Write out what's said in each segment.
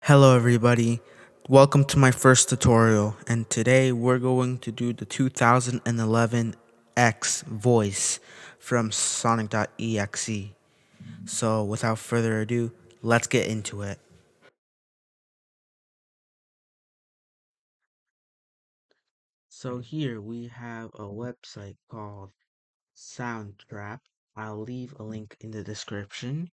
Hello everybody, welcome to my first tutorial, and today we're going to do the 2011 X voice from sonic.exe. So without further ado, let's get into it. So here we have a website called Soundtrap. I'll leave a link in the description.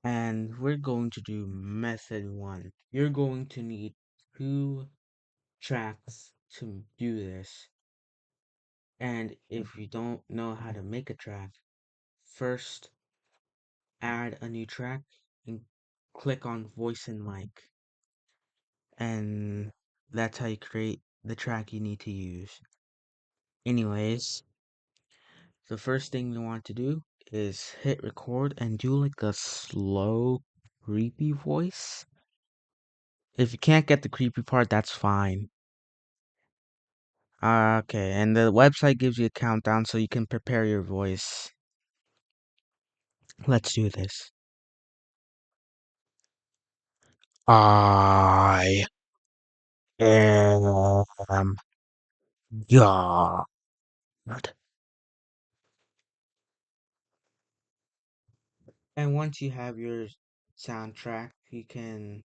And we're going to do method 1. You're going to need 2 tracks to do this. And if you don't know how to make a track, first add a new track and click on voice and mic. And that's how you create the track you need to use. Anyways, the first thing you want to do is hit record and do like a slow, creepy voice. If you can't get the creepy part, that's fine. Okay, and the website gives you a countdown so you can prepare your voice. Let's do this. I am God. And once you have your soundtrack, you can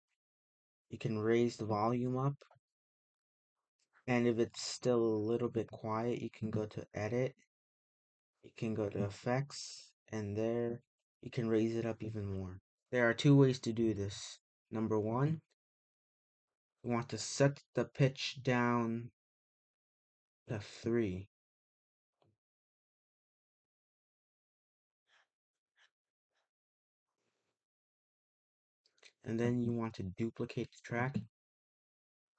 raise the volume up. And if it's still a little bit quiet, you can go to edit. You can go to effects, and there you can raise it up even more. There are two ways to do this. Number one, you want to set the pitch down to 3. And then you want to duplicate the track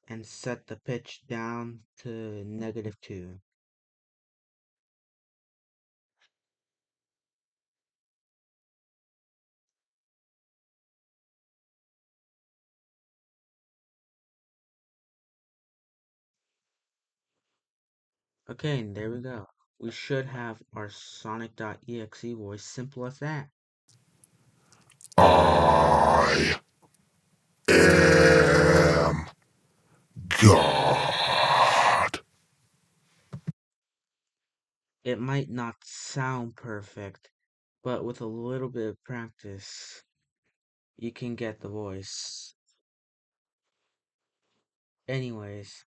and set the pitch down to -2. Okay, and there we go. We should have our sonic.exe voice, simple as that. I am God. It might not sound perfect, but with a little bit of practice, you can get the voice. Anyways,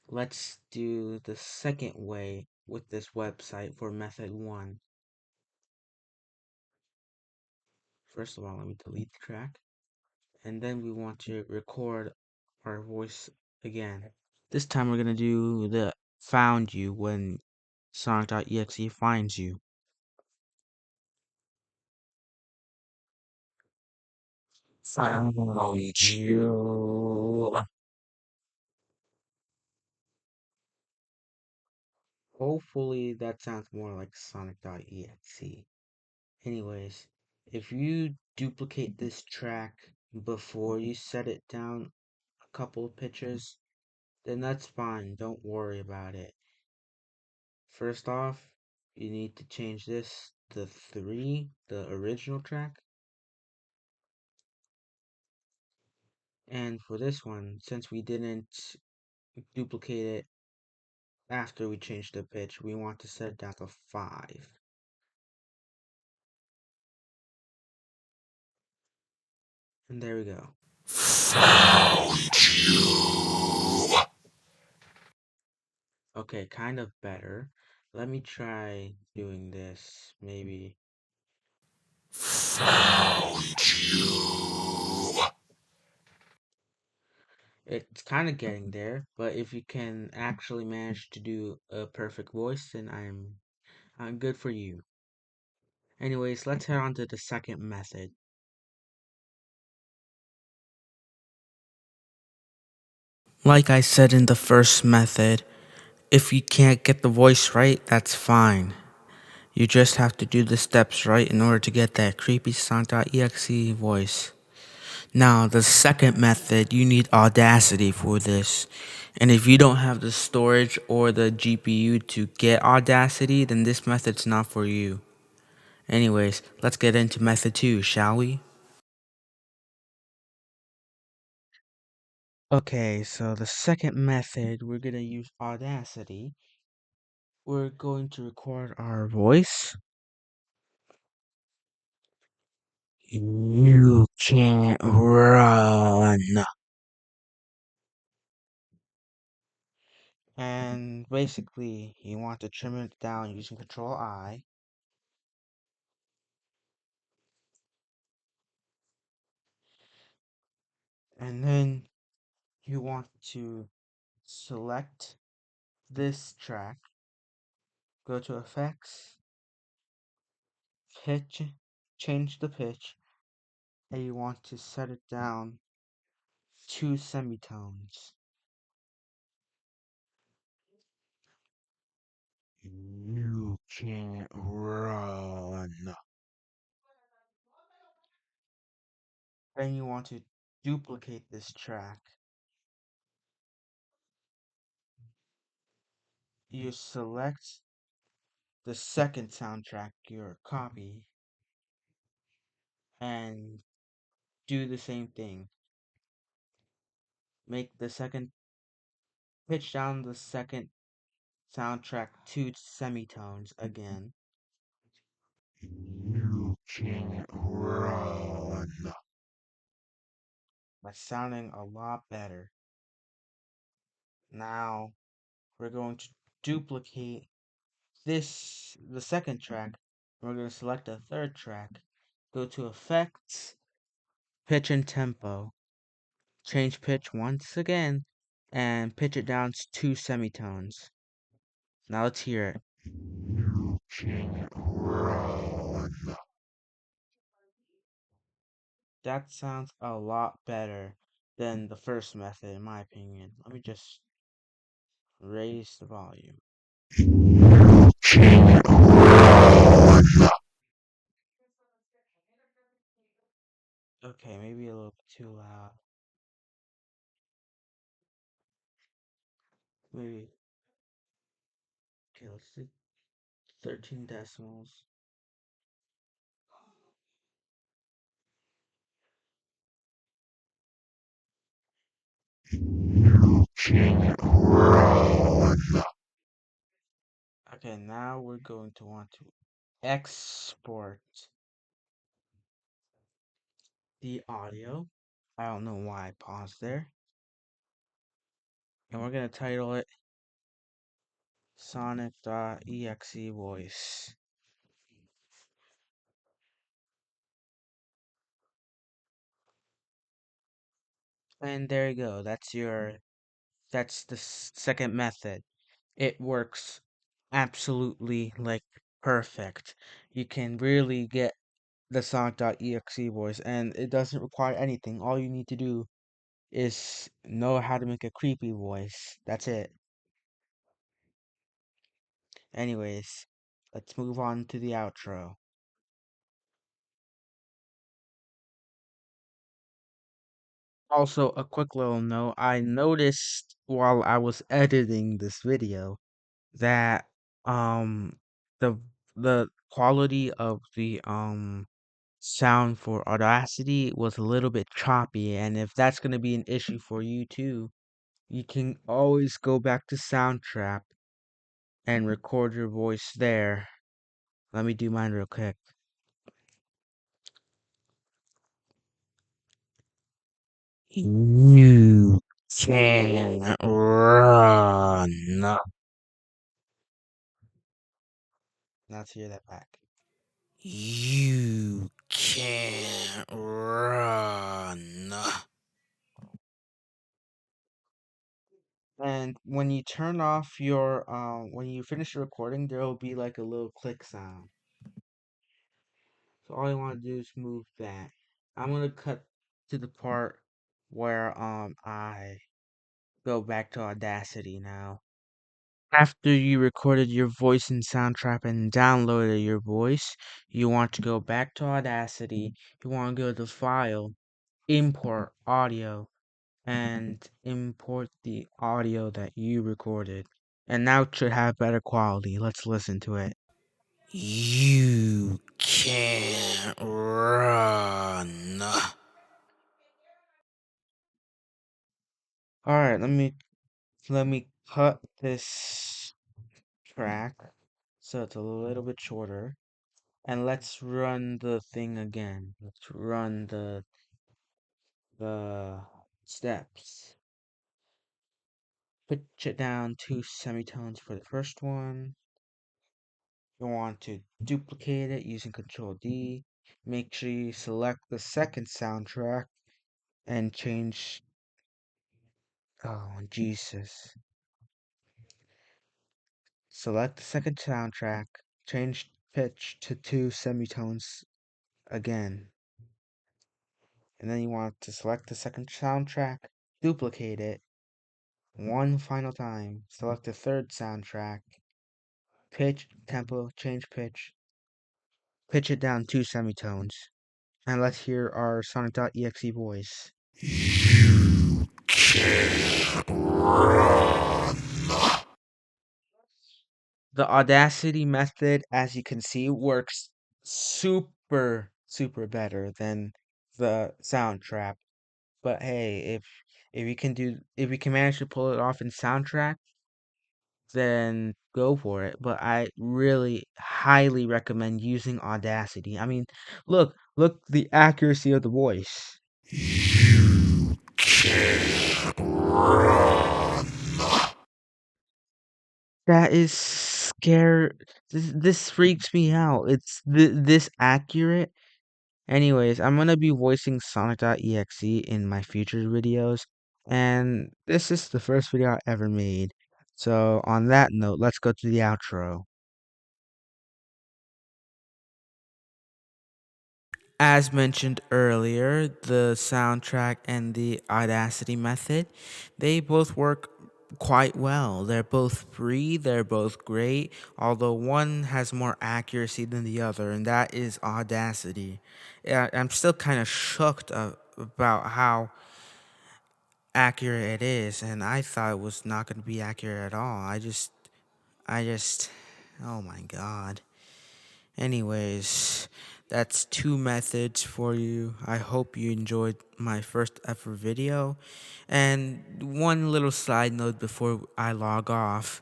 let's do the second way with this website for method 1. First of all, let me delete the track. And then we want to record our voice again. This time we're gonna do the found you when sonic.exe finds you. Found you. Hopefully that sounds more like sonic.exe. Anyways, if you duplicate this track before you set it down a couple of pitches, then that's fine. Don't worry about it. First off, you need to change this to 3, the original track. And for this one, since we didn't duplicate it after we changed the pitch, we want to set it down to 5. And there we go. Found you. Okay, kind of better. Let me try doing this, maybe. Found you. It's kind of getting there, but if you can actually manage to do a perfect voice, then I'm good for you. Anyways, let's head on to the second method. Like I said in the first method, if you can't get the voice right, that's fine. You just have to do the steps right in order to get that creepy song.exe voice. Now, the second method, you need Audacity for this. And if you don't have the storage or the GPU to get Audacity, then this method's not for you. Anyways, let's get into method 2, shall we? Okay, so the second method, we're gonna use Audacity. We're going to record our voice. You can't run. And basically, you want to trim it down using Control I. And then you want to select this track, go to Effects, Pitch, change the pitch, and you want to set it down 2 semitones. You can't run. Then you want to duplicate this track. You select the second soundtrack, your copy, and do the same thing. Make the second pitch down the second soundtrack 2 semitones again. You can't run. That's sounding a lot better. Now we're going to duplicate the second track. We're going to select a third track, go to Effects, Pitch and Tempo, change pitch once again, and pitch it down to 2 semitones. Now let's hear it. You can't run. That sounds a lot better than the first method, in my opinion. Let me just raise the volume. You can't run. Okay, maybe a little too loud. Maybe. Okay, let's do 13 decimals. You can't run. Okay, now we're going to want to export the audio. I don't know why I paused there. And we're going to title it sonic.exe voice. And there you go. That's the second method. It works absolutely like perfect. You can really get the sonic.exe voice, and it doesn't require anything. All you need to do is know how to make a creepy voice. That's it. Anyways, let's move on to the outro. Also, a quick little note, I noticed while I was editing this video that um the the quality of the sound for Audacity was a little bit choppy, and if that's going to be an issue for you too, you can always go back to Soundtrap and record your voice there. Let me do mine real quick. You can run. Now let's hear that back. You can run. And when you turn off your when you finish the recording, there will be like a little click sound. So all you want to do is move that. I'm gonna cut to the part where I go back to Audacity now. After you recorded your voice in Soundtrap and downloaded your voice, you want to go back to Audacity. You want to go to File, Import Audio, and import the audio that you recorded. And now it should have better quality. Let's listen to it. You can't run. All right, let me cut this track so it's a little bit shorter, and let's run the thing again. Let's run the steps. Pitch it down 2 semitones for the first one. You want to duplicate it using Control D. Make sure you select the second soundtrack and change. Oh, Jesus. Select the second soundtrack, change pitch to 2 semitones again. And then you want to select the second soundtrack, duplicate it one final time. Select the third soundtrack, pitch, tempo, change pitch, pitch it down 2 semitones. And let's hear our sonic.exe voice. The Audacity method, as you can see, works super better than the Soundtrap. But hey, if you can manage to pull it off in Soundtrack, then go for it. But I really highly recommend using Audacity. I mean, look the accuracy of the voice. That is scare. This freaks me out. It's this accurate. Anyways, I'm gonna be voicing sonic.exe in my future videos, and this is the first video I ever made. So on that note, let's go to the outro. As mentioned earlier, the soundtrack and the Audacity method, they both work quite well. They're both free, they're both great, although one has more accuracy than the other, and that is Audacity. Yeah, I'm still kind of shocked about how accurate it is, and I thought it was not going to be accurate at all. I just, oh my god. Anyways, that's 2 methods for you. I hope you enjoyed my first ever video. And one little side note before I log off.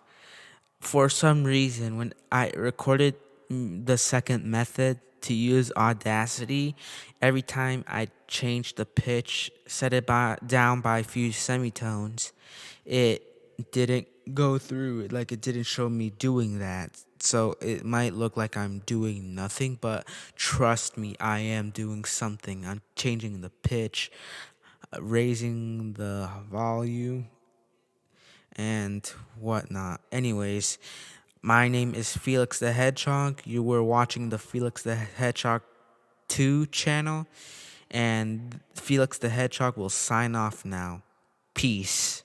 For some reason, when I recorded the second method to use Audacity, every time I changed the pitch, set it down by a few semitones, it didn't go through. Like, it didn't show me doing that. So it might look like I'm doing nothing, but trust me, I am doing something. I'm changing the pitch, raising the volume, and whatnot. Anyways, my name is Felix the Hedgehog. You were watching the Felix the Hedgehog 2 channel, and Felix the Hedgehog will sign off now. Peace.